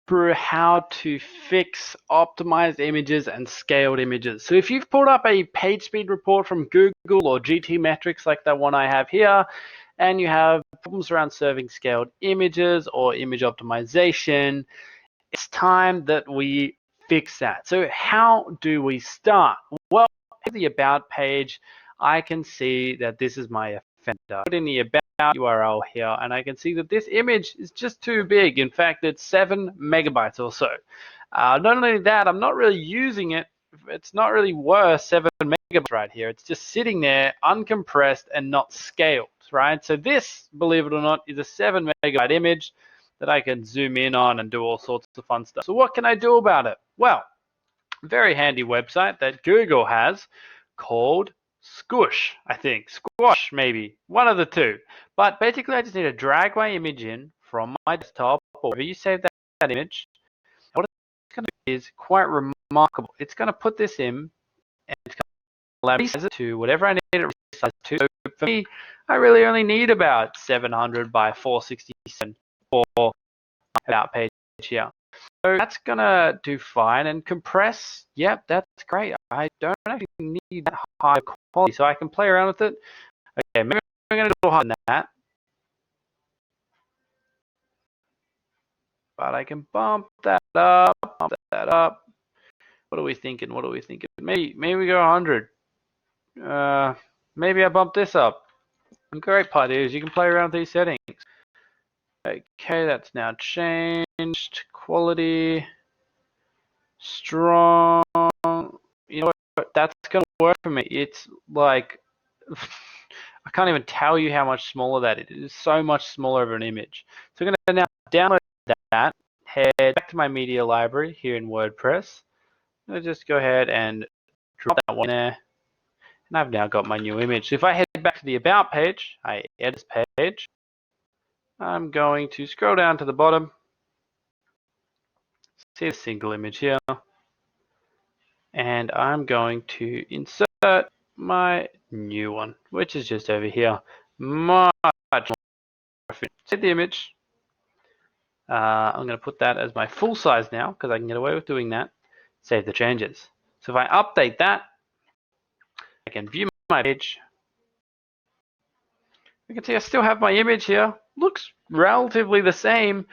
through how to fix optimized images and scaled images. So if you've pulled up a page speed report from Google or GT metrics like that one I have here, and you have problems around serving scaled images or image optimization, it's time that we fix that. So how do we start? Well, in the About page, I can see that this is my offender. Put in the About URL here, and I can see that this image is just too big. In fact, it's 7 megabytes or so. Not only that, I'm not really using it. It's not really worth 7 megabytes right here. It's just sitting there uncompressed and not scaled, right? So this, believe it or not, is a 7 megabyte image that I can zoom in on and do all sorts of fun stuff. So what can I do about it? Well, very handy website that Google has called Squoosh, I think. Squash, maybe. One of the two. But basically, I just need to drag my image in from my desktop or wherever you save that image. What it's going to do is quite remarkable. It's going to put this in and it's going to resize it to whatever I need it to resize to. So for me, I really only need about 700 by 467 for About page here. So that's gonna do fine, and compress, yep, that's great. I don't actually need that high quality, so I can play around with it. Okay, maybe I'm gonna do higher than that, but I can bump that up, What are we thinking? Maybe we go 100. Maybe I bump this up. The great part is you can play around with these settings. Okay, that's now changed. Quality, strong. You know what? That's gonna work for me. It's like I can't even tell you how much smaller that is. It is so much smaller of an image. So I'm gonna now download that. Head back to my media library here in WordPress. I'll just go ahead and drop that one there, and I've now got my new image. So if I head back to the About page, I edit this page. I'm going to scroll down to the bottom, see a single image here, and I'm going to insert my new one, which is just over here. Much more. Save the image. I'm going to put that as my full size now because I can get away with doing that. Save the changes. So if I update that, I can view my page. You can see I still have my image here. Looks relatively the same,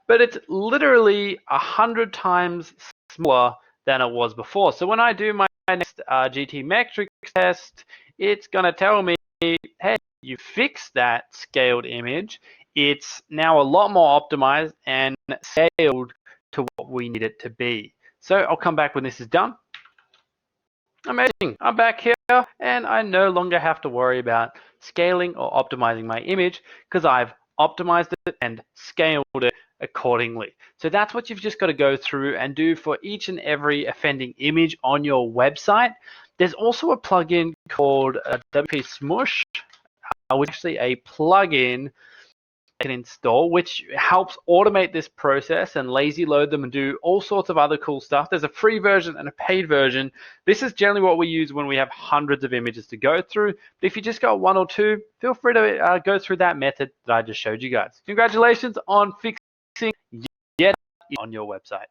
but it's literally 100 times smaller than it was before. So when I do my next GT metrics test, it's going to tell me, hey, you fixed that scaled image. It's now a lot more optimized and scaled to what we need it to be. So I'll come back when this is done. Amazing. I'm back here and I no longer have to worry about scaling or optimizing my image because I've optimized it and scaled it accordingly. So that's what you've just got to go through and do for each and every offending image on your website. There's also a plugin called WP Smush, which is actually a plugin you can install, which helps automate this process and lazy load them and do all sorts of other cool stuff. There's a free version and a paid version. This is generally what we use when we have hundreds of images to go through. But if you just got one or two, feel free to go through that method that I just showed you guys. Congratulations on fixing yet on your website.